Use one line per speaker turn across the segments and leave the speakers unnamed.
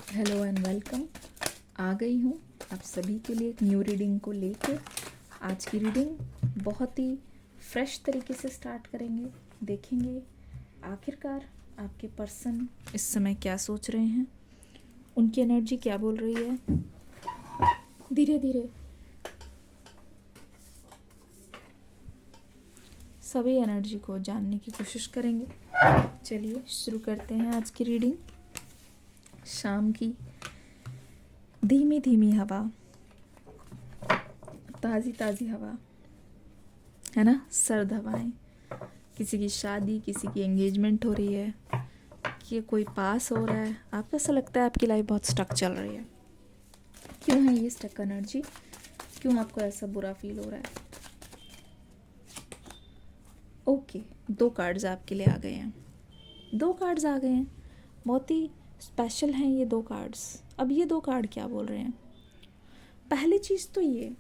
Hello and welcome. आ गई हूँ आप सभी के लिए एक न्यू रीडिंग को लेके। आज की रीडिंग बहुत ही फ्रेश तरीके से स्टार्ट करेंगे। देखेंगे आखिरकार आपके पर्सन इस समय क्या सोच रहे हैं, उनकी एनर्जी क्या बोल रही है। धीरे धीरे सभी एनर्जी को जानने की कोशिश करेंगे। चलिए शुरू करते हैं आज की रीडिंग। शाम की धीमी धीमी हवा, ताज़ी ताज़ी हवा है ना, सर्द हवाएं। किसी की शादी, किसी की एंगेजमेंट हो रही है, कि कोई पास हो रहा है। आपको ऐसा लगता है आपकी लाइफ बहुत स्टक चल रही है। क्यों है ये स्टक एनर्जी? क्यों आपको ऐसा बुरा फील हो रहा है? ओके, 2 कार्ड्स आपके लिए आ गए हैं। 2 कार्ड्स आ गए हैं, बहुत ही स्पेशल हैं ये 2 कार्ड्स। अब ये 2 कार्ड क्या बोल रहे हैं? पहली चीज़ तो ये,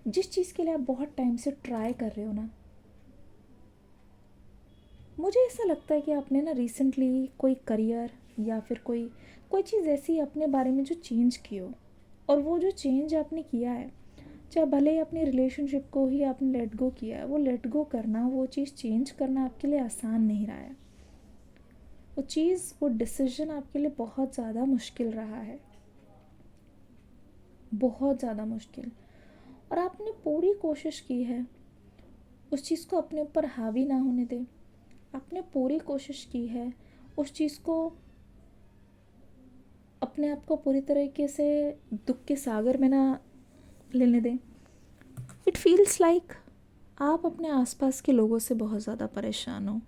जिस चीज़ के लिए आप बहुत टाइम से ट्राई कर रहे हो ना, मुझे ऐसा लगता है कि आपने ना रिसेंटली कोई करियर या फिर कोई चीज़ ऐसी अपने बारे में जो चेंज की हो, और वो जो चेंज आपने किया है, चाहे भले ही अपनी रिलेशनशिप को ही आपने लेट गो किया है, वो लेट गो करना, वो चीज़ चेंज करना आपके लिए आसान नहीं रहा है। वो चीज़, वो डिसीजन आपके लिए बहुत ज़्यादा मुश्किल रहा है, बहुत ज़्यादा मुश्किल। और आपने पूरी कोशिश की है उस चीज़ को अपने ऊपर हावी ना होने दें। आपने पूरी कोशिश की है उस चीज़ को, अपने आप को पूरी तरीके से दुख के सागर में ना लेने दें। इट फील्स लाइक आप अपने आसपास के लोगों से बहुत ज़्यादा परेशान हो।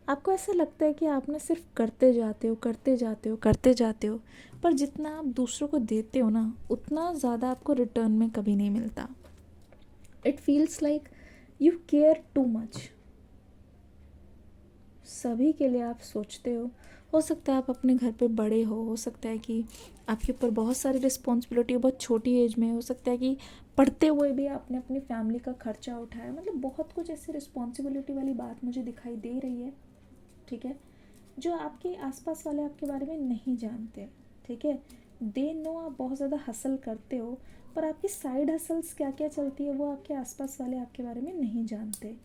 आपको ऐसा लगता है कि आप ना सिर्फ करते जाते हो, करते जाते हो, करते जाते हो, पर जितना आप दूसरों को देते हो ना, उतना ज़्यादा आपको रिटर्न में कभी नहीं मिलता। It feels like you care too much. सभी के लिए आप सोचते हो सकता है आप अपने घर पे बड़े हो सकता है कि आपके ऊपर बहुत सारी रिस्पॉन्सिबिलिटी हो, बहुत छोटी एज में। हो सकता है कि पढ़ते हुए भी आपने अपनी फैमिली का खर्चा उठाया, मतलब बहुत कुछ ऐसी रिस्पॉन्सिबिलिटी वाली बात मुझे दिखाई दे रही है, ठीक है, जो आपके आसपास वाले आपके बारे में नहीं जानते, ठीक है। दे नो आप बहुत ज़्यादा हसल करते हो, पर आपकी साइड हसल्स क्या क्या चलती है वो आपके आसपास वाले आपके बारे में नहीं जानते।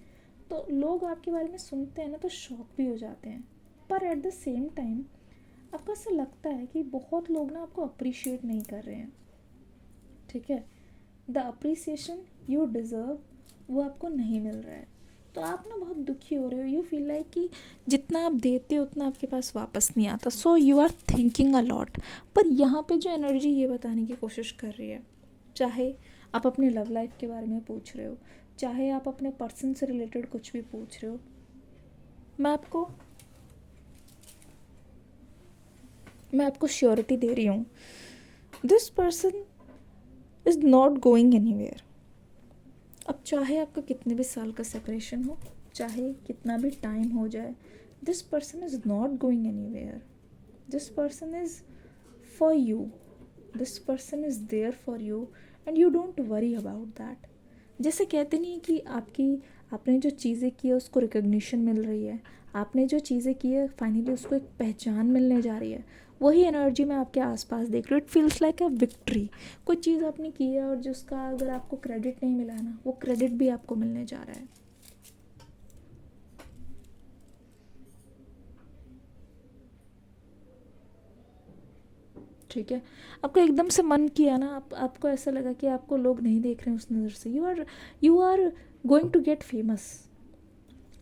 तो लोग आपके बारे में सुनते हैं ना तो शॉक भी हो जाते हैं, पर एट द सेम टाइम आपको ऐसा लगता है कि बहुत लोग ना आपको अप्रिशिएट नहीं कर रहे हैं, ठीक है। द अप्रिसिएशन यू डिज़र्व वो आपको नहीं मिल रहा है, तो आप ना बहुत दुखी हो रहे हो। यू फील लाइक कि जितना आप देते हो उतना आपके पास वापस नहीं आता। So you are thinking a lot. पर यहाँ पे जो एनर्जी ये बताने की कोशिश कर रही है, चाहे आप अपने लव लाइफ के बारे में पूछ रहे हो, चाहे आप अपने पर्सन से रिलेटेड कुछ भी पूछ रहे हो, मैं आपको श्योरिटी दे रही हूँ, this person is not going anywhere. अब चाहे आपका कितने भी साल का सेपरेशन हो, चाहे कितना भी टाइम हो जाए, this person is not going anywhere. This person is for you, this person is there for you, and you don't worry about that. जैसे कहते नहीं कि आपने जो चीज़ें की है उसको रिकग्निशन मिल रही है, आपने जो चीज़ें की है फाइनली उसको एक पहचान मिलने जा रही है, वही एनर्जी मैं आपके आसपास देख रही हूँ। It feels like a victory. कोई चीज़ आपने की है और जिसका अगर आपको क्रेडिट नहीं मिला ना, वो क्रेडिट भी आपको मिलने जा रहा है, ठीक है। आपको एकदम से मन किया ना, आपको ऐसा लगा कि आपको लोग नहीं देख रहे हैं उस नज़र से। You are going to get famous.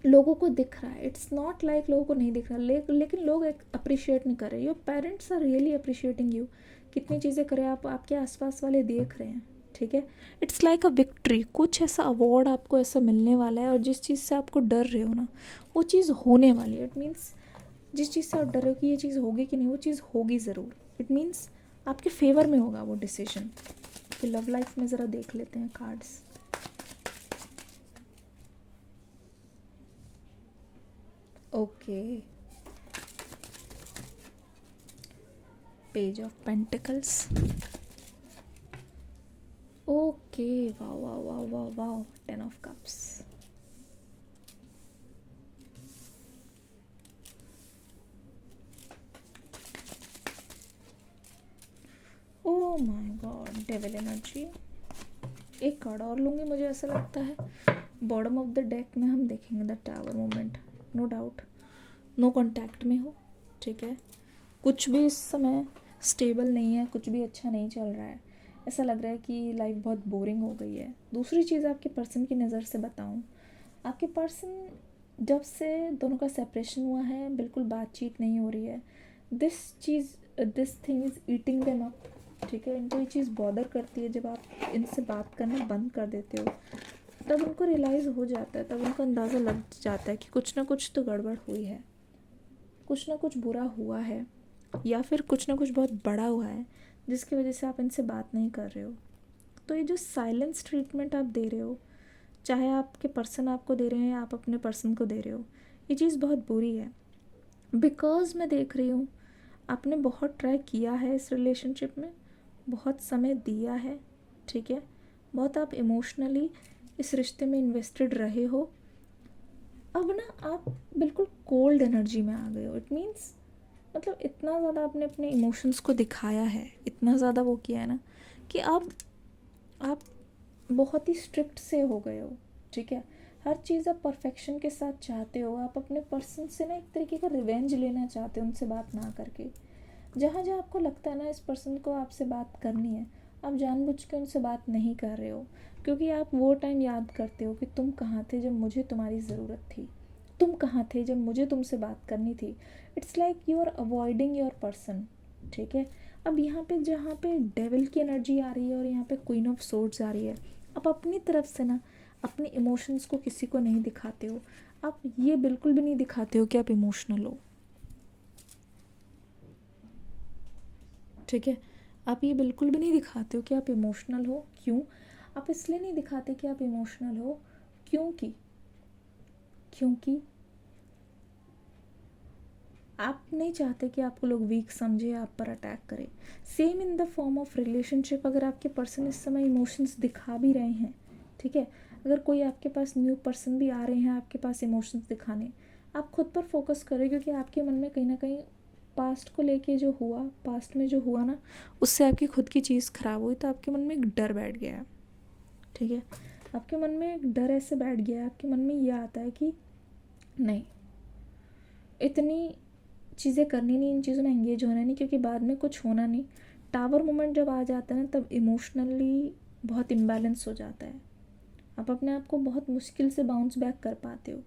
लोगों को दिख रहा है, इट्स नॉट लाइक लोगों को नहीं दिख रहा, लेकिन लोग अप्रिशिएट नहीं कर रहे। Your parents are really appreciating you. कितनी चीज़ें करें आप, आपके आसपास वाले देख रहे हैं, ठीक है। It's like a victory. कुछ ऐसा अवार्ड आपको ऐसा मिलने वाला है, और जिस चीज़ से आपको डर रहे हो ना, वो चीज़ होने वाली है। इट मीन्स जिस चीज़ से आप डर रहे हो कि ये चीज़ होगी कि नहीं, वो चीज़ होगी ज़रूर। इट मीन्स आपके फेवर में होगा वो डिसीजन। फिर लव लाइफ में ज़रा देख लेते हैं cards. Okay, page of pentacles. Okay, वाह वाह वाह वाह वाह, 10 of cups. My God, devil energy. एक कार्ड और लूँगी, मुझे ऐसा लगता है। बॉटम ऑफ द डेक में हम देखेंगे the tower moment. No doubt, no contact में हो, ठीक है। कुछ भी इस समय स्टेबल नहीं है, कुछ भी अच्छा नहीं चल रहा है। ऐसा लग रहा है कि लाइफ बहुत बोरिंग हो गई है। दूसरी चीज़ आपके पर्सन की नज़र से बताऊं, आपके पर्सन जब से दोनों का सेपरेशन हुआ है बिल्कुल बातचीत नहीं हो रही है। This thing is eating them up, ठीक है। इनको ये चीज़ बॉदर करती है। जब आप इनसे बात करना बंद कर देते हो तब उनको रियलाइज़ हो जाता है, तब उनको अंदाज़ा लग जाता है कि कुछ ना कुछ तो गड़बड़ हुई है, कुछ ना कुछ बुरा हुआ है, या फिर कुछ ना कुछ बहुत बड़ा हुआ है जिसकी वजह से आप इनसे बात नहीं कर रहे हो। तो ये जो साइलेंस ट्रीटमेंट आप दे रहे हो, चाहे आपके पर्सन आपको दे रहे हैं या आप अपने पर्सन को दे रहे हो, ये चीज़ बहुत बुरी है। बिकॉज़ मैं देख रही हूँ आपने बहुत ट्राई किया है इस रिलेशनशिप में, बहुत समय दिया है, ठीक है। बहुत आप इमोशनली इस रिश्ते में इन्वेस्टेड रहे हो। अब ना आप बिल्कुल कोल्ड एनर्जी में आ गए हो। इट मीन्स मतलब इतना ज़्यादा आपने अपने इमोशंस को दिखाया है, इतना ज़्यादा वो किया है ना कि आप बहुत ही स्ट्रिक्ट से हो गए हो, ठीक है। हर चीज़ आप परफेक्शन के साथ चाहते हो। आप अपने पर्सन से ना एक तरीके का रिवेंज लेना चाहते हो उनसे बात ना करके। जहाँ जहाँ आपको लगता है ना इस पर्सन को आपसे बात करनी है, आप जानबूझ के उनसे बात नहीं कर रहे हो, क्योंकि आप वो टाइम याद करते हो कि तुम कहाँ थे जब मुझे तुम्हारी ज़रूरत थी, तुम कहाँ थे जब मुझे तुमसे बात करनी थी। It's like you are avoiding your person, ठीक है। अब यहाँ पे जहाँ पे डेविल की एनर्जी आ रही है और यहाँ पे क्वीन ऑफ सोर्ड्स आ रही है, आप अपनी तरफ से ना अपने इमोशंस को किसी को नहीं दिखाते हो। आप ये बिल्कुल भी नहीं दिखाते हो कि आप इमोशनल हो, ठीक है। आप ये बिल्कुल भी नहीं दिखाते हो कि आप इमोशनल हो। क्यों? आप इसलिए नहीं दिखाते कि आप इमोशनल हो क्योंकि आप नहीं चाहते कि आपको लोग वीक समझे, आप पर अटैक करें। Same in the form of relationship, अगर आपके पर्सन इस समय इमोशंस दिखा भी रहे हैं, ठीक है, अगर कोई आपके पास न्यू पर्सन भी आ रहे हैं आपके पास इमोशंस दिखाने, आप खुद पर फोकस करें, क्योंकि आपके मन में कहीं ना कहीं पास्ट को लेके जो हुआ, पास्ट में जो हुआ ना, उससे आपकी खुद की चीज़ ख़राब हुई, तो आपके मन में एक डर बैठ गया है, ठीक है। आपके मन में एक डर ऐसे बैठ गया है, आपके मन में ये आता है कि नहीं, इतनी चीज़ें करनी नहीं, इन चीज़ों में एंगेज होना नहीं, क्योंकि बाद में कुछ होना नहीं। टावर मोमेंट जब आ जाता है ना, तब इमोशनली बहुत इम्बैलेंस हो जाता है। आप अपने आप को बहुत मुश्किल से बाउंस बैक कर पाते हो।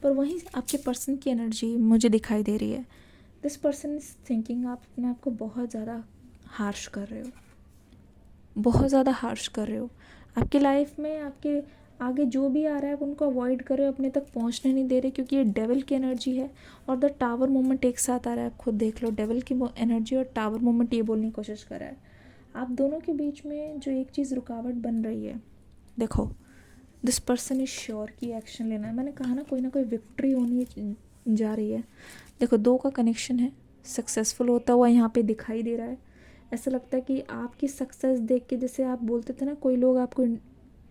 पर वहीं आपके पर्सन की एनर्जी मुझे दिखाई दे रही है। दिस पर्सन इज थिंकिंग, आप अपने आप को बहुत ज़्यादा हार्श कर रहे हो, बहुत ज़्यादा हार्श कर रहे हो। आपकी लाइफ में आपके आगे जो भी आ रहा है उनको अवॉइड करो, अपने तक पहुंचने नहीं दे रहे, क्योंकि ये डेविल की एनर्जी है और द टावर मोमेंट एक साथ आ रहा है। आप खुद देख लो, डेविल की एनर्जी और टावर मोमेंट ये बोलने की कोशिश कर रहा है। आप दोनों के बीच में जो एक चीज़ रुकावट बन रही है, देखो, दिस पर्सन इज श्योर कि एक्शन लेना है। मैंने कहा ना कोई विक्ट्री होनी जा रही है। देखो, दो का कनेक्शन है, सक्सेसफुल होता हुआ यहाँ पे दिखाई दे रहा है। ऐसा लगता है कि आपकी सक्सेस देख के, जैसे आप बोलते थे ना, कोई लोग आपको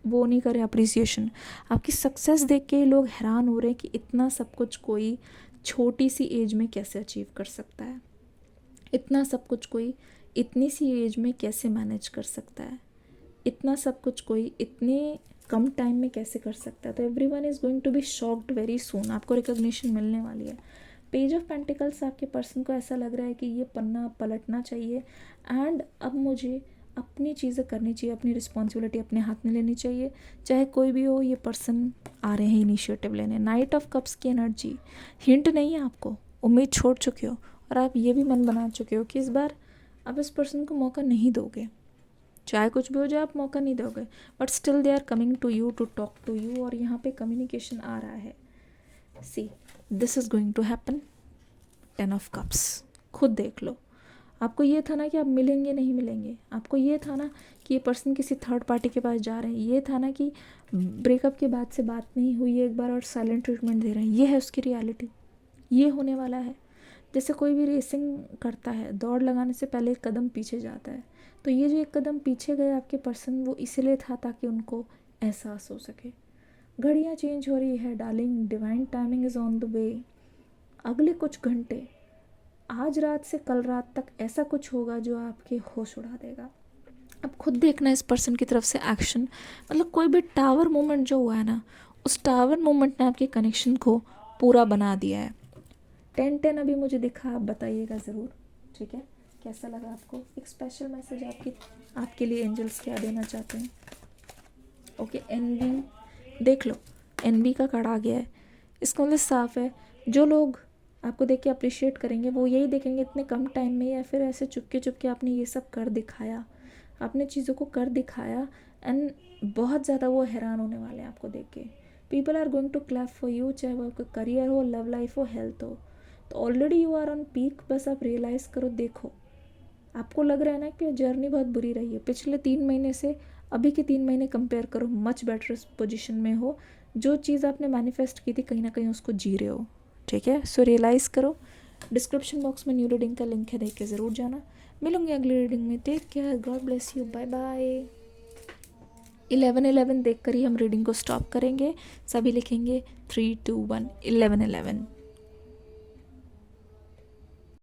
वो नहीं करें अप्रिसिएशन, आपकी सक्सेस देख के लोग हैरान हो रहे हैं कि इतना सब कुछ कोई छोटी सी एज में कैसे अचीव कर सकता है, इतना सब कुछ कोई इतनी सी एज में कैसे मैनेज कर सकता है, इतना सब कुछ कोई इतने कम टाइम में कैसे कर सकता है। तो everyone is going to be shocked very soon, आपको रिकॉग्निशन मिलने वाली है। पेज ऑफ पेंटिकल्स, आपके पर्सन को ऐसा लग रहा है कि ये पन्ना पलटना चाहिए एंड अब मुझे अपनी चीज़ें करनी चाहिए, अपनी रिस्पॉन्सिबिलिटी अपने हाथ में लेनी चाहिए, चाहे कोई भी हो। ये पर्सन आ रहे हैं इनिशिएटिव लेने। नाइट ऑफ कप्स की एनर्जी, हिंट नहीं है आपको, उम्मीद छोड़ चुके हो और आप ये भी मन बना चुके हो कि इस बार आप इस पर्सन को मौका नहीं दोगे, चाहे कुछ भी हो जाए आप मौका नहीं दोगे, but still they are coming to you to talk to you, और यहाँ पे कम्युनिकेशन आ रहा है। See, this is going to happen. 10 of cups, खुद देख लो। आपको ये था ना कि आप मिलेंगे नहीं मिलेंगे, आपको ये था ना कि ये पर्सन किसी थर्ड पार्टी के पास जा रहे हैं, ये था ना कि ब्रेकअप के बाद से बात नहीं हुई एक बार और साइलेंट ट्रीटमेंट दे रहे हैं। ये है उसकी रियलिटी, ये होने वाला है। जैसे कोई भी रेसिंग करता है, दौड़ लगाने से पहले एक कदम पीछे जाता है, तो ये जो एक कदम पीछे गए आपके पर्सन, वो इसलिए था ताकि उनको एहसास हो सके। घड़ियाँ चेंज हो रही है darling, divine timing is on the way. अगले कुछ घंटे, आज रात से कल रात तक ऐसा कुछ होगा जो आपके होश उड़ा देगा। अब खुद देखना इस पर्सन की तरफ से एक्शन, मतलब कोई भी टावर मोमेंट जो हुआ है ना, उस टावर मोमेंट ने आपके कनेक्शन को पूरा बना दिया है। 10-10 अभी मुझे दिखा, आप बताइएगा ज़रूर, ठीक है, कैसा लगा आपको। एक स्पेशल मैसेज आपके लिए एंजल्स क्या देना चाहते हैं। ओके, एनवी देख लो, एनवी का कार्ड आ गया है। इसका मतलब साफ है, जो लोग आपको देख के अप्रिशिएट करेंगे वो यही देखेंगे इतने कम टाइम में, या फिर ऐसे चुपके चुपके आपने ये सब कर दिखाया, आपने चीज़ों को कर दिखाया, एंड बहुत ज़्यादा वो हैरान होने वाले हैं आपको देख के। People are going to clap for you, चाहे वो आपका करियर हो, लव लाइफ हो, हेल्थ हो। तो already you are on peak, बस आप रियलाइज़ करो। देखो, आपको लग रहा है ना कि जर्नी बहुत बुरी रही है, पिछले 3 महीने से अभी के 3 महीने कंपेयर करो, मच बेटर पोजीशन में हो। जो चीज़ आपने मैनिफेस्ट की थी कहीं ना कहीं उसको जी रहे हो, ठीक है। सो रियलाइज़ करो। डिस्क्रिप्शन बॉक्स में न्यू रीडिंग का लिंक है, देख के ज़रूर जाना। मिलूंगी अगली रीडिंग में। Take care, god bless you, bye bye. 11-11 देख कर ही हम रीडिंग को स्टॉप करेंगे। सभी लिखेंगे 3, 2, 1, 11-11।